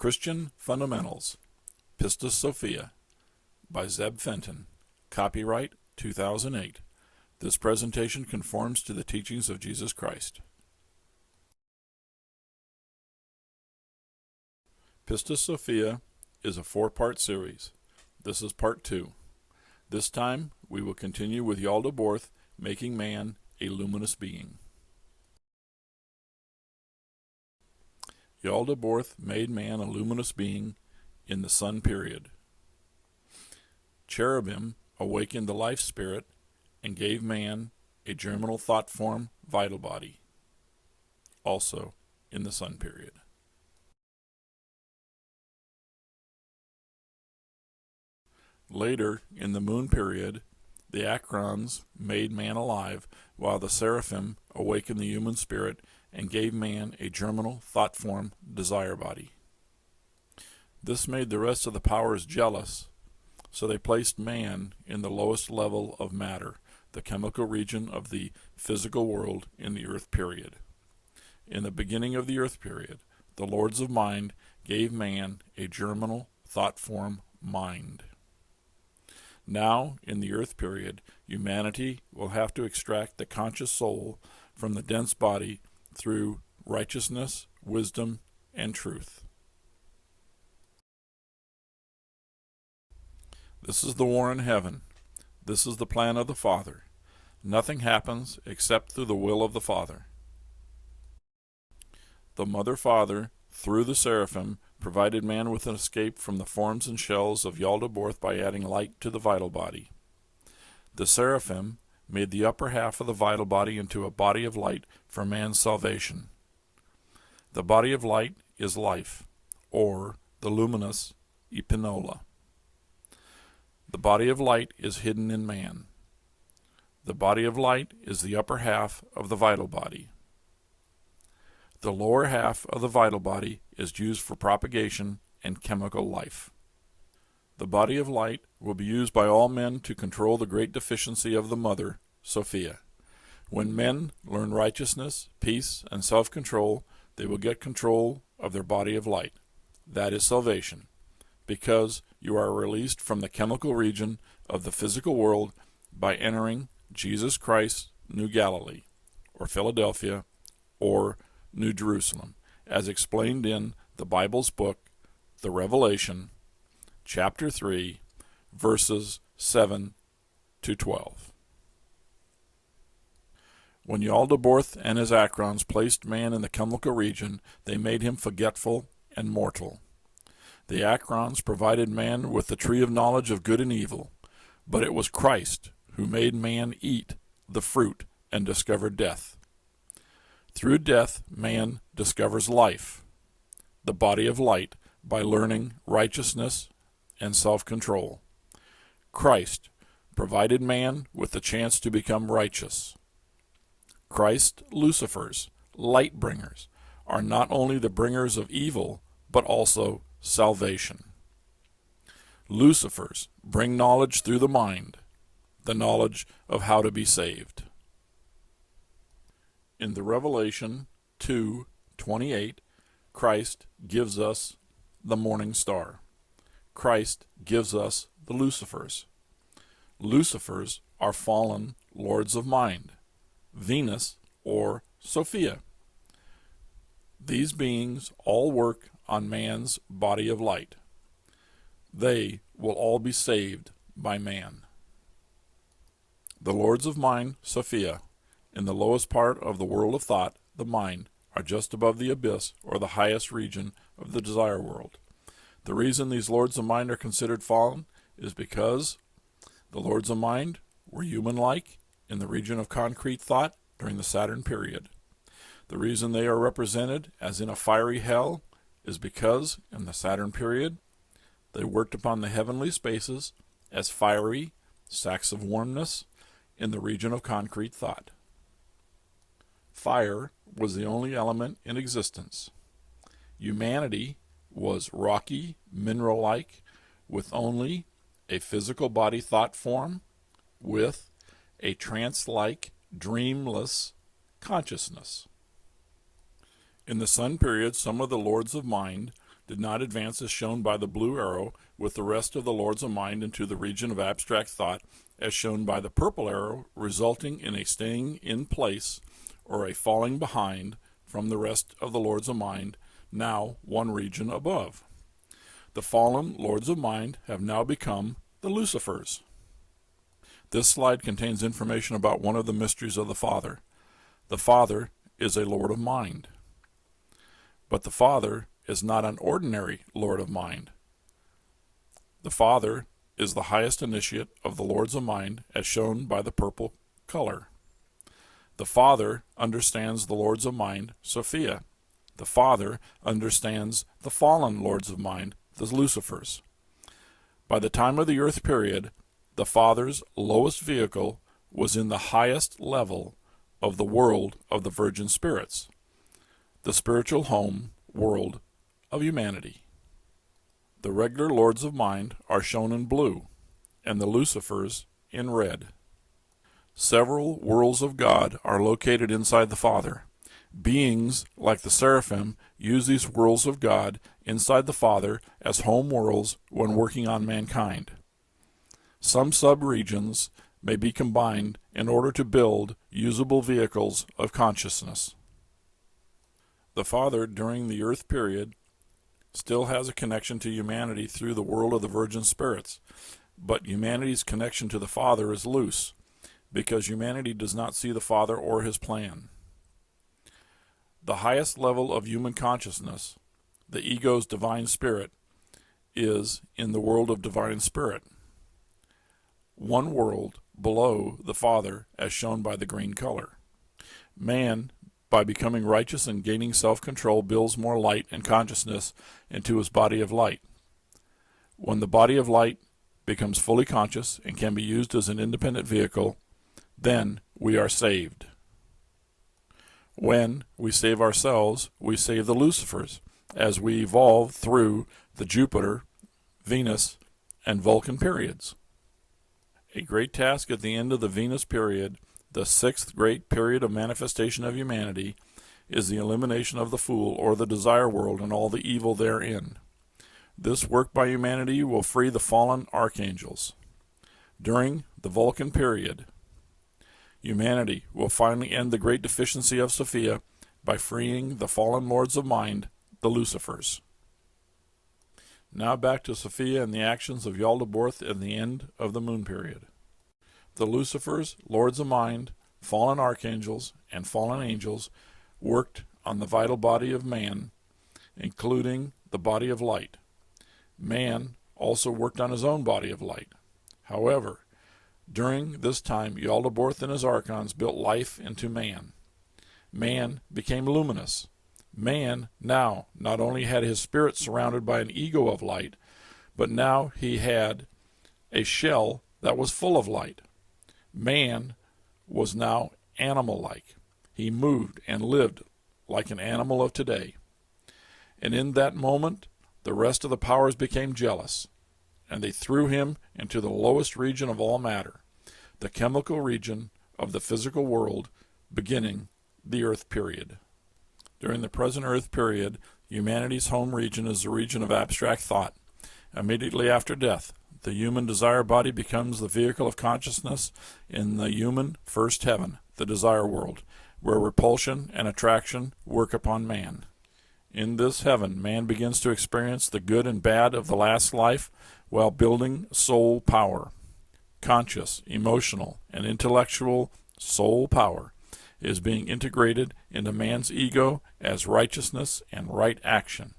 Christian Fundamentals, Pistis Sophia, by Zeb Fenton. Copyright 2008. This presentation conforms to the teachings of Jesus Christ. Pistis Sophia is a 4-part series. This is part 2. This time we will continue with Yaldabaoth making man a luminous being. Yaldabaoth made man a luminous being in the sun period. Cherubim awakened the life spirit and gave man a germinal thought form vital body, also in the sun period. Later, in the moon period, the Archons made man alive, while the Seraphim awakened the human spirit and gave man a germinal thought form desire body. This made the rest of the powers jealous, so they placed man in the lowest level of matter, the chemical region of the physical world in the earth period. In the beginning of the earth period, the lords of mind gave man a germinal thought form mind. Now, in the earth period, humanity will have to extract the conscious soul from the dense body through righteousness, wisdom, and truth. This is the war in heaven. This is the plan of the Father. Nothing happens except through the will of the Father. The Mother Father, through the Seraphim, provided man with an escape from the forms and shells of Yaldabaoth by adding light to the vital body. The Seraphim made the upper half of the vital body into a body of light for man's salvation. The body of light is life, or the luminous Epinoia. The body of light is hidden in man. The body of light is the upper half of the vital body. The lower half of the vital body is used for propagation and chemical life. The body of light will be used by all men to control the great deficiency of the Mother, Sophia. When men learn righteousness, peace, and self-control, they will get control of their body of light. That is salvation, because you are released from the chemical region of the physical world by entering Jesus Christ's New Galilee, or Philadelphia, or New Jerusalem, as explained in the Bible's book, the Revelation, chapter 3, verses 7 to 12. When Yaldabaoth and his Archons placed man in the chemical region, they made him forgetful and mortal. The Archons provided man with the tree of knowledge of good and evil, but it was Christ who made man eat the fruit and discovered death. Through death, man discovers life, the body of light, by learning righteousness and self-control. Christ provided man with the chance to become righteous. Christ Lucifers, light bringers, are not only the bringers of evil, but also salvation. Lucifers bring knowledge through the mind, the knowledge of how to be saved. In the Revelation 2:28, Christ gives us the morning star. Christ gives us the Lucifers. Lucifers are fallen lords of mind, Venus or Sophia. These beings all work on man's body of light. They will all be saved by man. The lords of mind, Sophia, in the lowest part of the world of thought, the mind, are just above the abyss or the highest region of the desire world. The reason these lords of mind are considered fallen is because the lords of mind were human-like in the region of concrete thought during the Saturn period. The reason they are represented as in a fiery hell is because, in the Saturn period, they worked upon the heavenly spaces as fiery sacks of warmness in the region of concrete thought. Fire was the only element in existence. Humanity was rocky, mineral-like, with only a physical body thought form, with a trance-like, dreamless consciousness. In the sun period, some of the lords of mind did not advance as shown by the blue arrow with the rest of the lords of mind into the region of abstract thought as shown by the purple arrow, resulting in a staying in place or a falling behind from the rest of the lords of mind, now one region above. The fallen lords of mind have now become the Lucifers. This slide contains information about one of the mysteries of the Father. The Father is a Lord of Mind. But the Father is not an ordinary Lord of Mind. The Father is the highest initiate of the Lords of Mind, as shown by the purple color. The Father understands the Lords of Mind, Sophia. The Father understands the fallen Lords of Mind, the Lucifers. By the time of the Earth period, the Father's lowest vehicle was in the highest level of the world of the virgin spirits, the spiritual home world of humanity. The regular Lords of Mind are shown in blue, and the Lucifers in red. Several worlds of God are located inside the Father. Beings like the Seraphim use these worlds of God inside the Father as home worlds when working on mankind. Some sub-regions may be combined in order to build usable vehicles of consciousness. The Father, during the Earth period, still has a connection to humanity through the world of the virgin spirits, but humanity's connection to the Father is loose, because humanity does not see the Father or his plan. The highest level of human consciousness, the ego's divine spirit, is in the world of divine spirit, one world below the Father as shown by the green color. Man, by becoming righteous and gaining self-control, builds more light and consciousness into his body of light. When the body of light becomes fully conscious and can be used as an independent vehicle, then we are saved. When we save ourselves, we save the Lucifers, as we evolve through the Jupiter, Venus, and Vulcan periods. A great task at the end of the Venus period, the sixth great period of manifestation of humanity, is the elimination of the fool or the desire world and all the evil therein. This work by humanity will free the fallen archangels. During the Vulcan period, humanity will finally end the great deficiency of Sophia by freeing the fallen lords of mind, the Lucifers. Now back to Sophia and the actions of Yaldabaoth in the end of the moon period. The Lucifers, lords of mind, fallen archangels, and fallen angels worked on the vital body of man, including the body of light. Man also worked on his own body of light. However, during this time, Yaldabaoth and his Archons built life into man. Man became luminous. Man now not only had his spirit surrounded by an ego of light, but now he had a shell that was full of light. Man was now animal-like. He moved and lived like an animal of today. And in that moment, the rest of the powers became jealous, and they threw him into the lowest region of all matter, the chemical region of the physical world, beginning the Earth period. During the present Earth period, humanity's home region is the region of abstract thought. Immediately after death, the human desire body becomes the vehicle of consciousness in the human first heaven, the desire world, where repulsion and attraction work upon man. In this heaven, man begins to experience the good and bad of the last life while building soul power. Conscious, emotional, and intellectual soul power is being integrated into man's ego as righteousness and right action.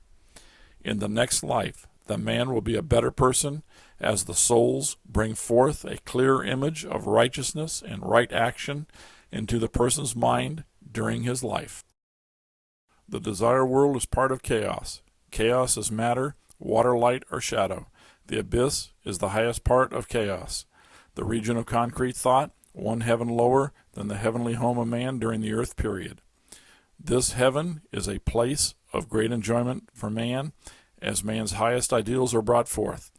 In the next life, the man will be a better person as the souls bring forth a clear image of righteousness and right action into the person's mind during his life. The desire world is part of chaos. Chaos is matter, water, light, or shadow. The abyss is the highest part of chaos. The region of concrete thought, one heaven lower than the heavenly home of man during the Earth period. This heaven is a place of great enjoyment for man as man's highest ideals are brought forth.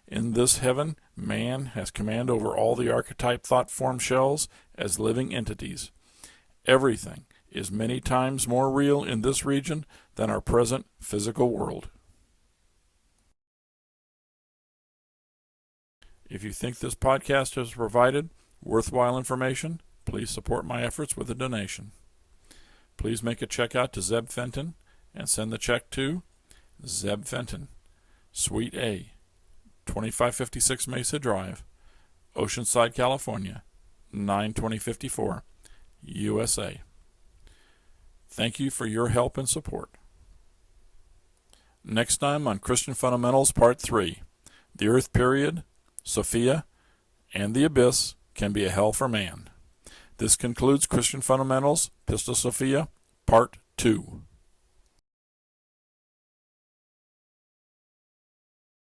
In this heaven, man has command over all the archetype thought form shells as living entities. Everything is many times more real in this region than our present physical world. If you think this podcast has provided worthwhile information, please support my efforts with a donation. Please make a check out to Zeb Fenton and send the check to Zeb Fenton, Suite A, 2556 Mesa Drive, Oceanside, California, 92054, USA. Thank you for your help and support. Next time on Christian Fundamentals Part 3, the Earth Period, Sophia, and the Abyss can be a hell for man. This concludes Christian Fundamentals, Pistis Sophia, Part 2.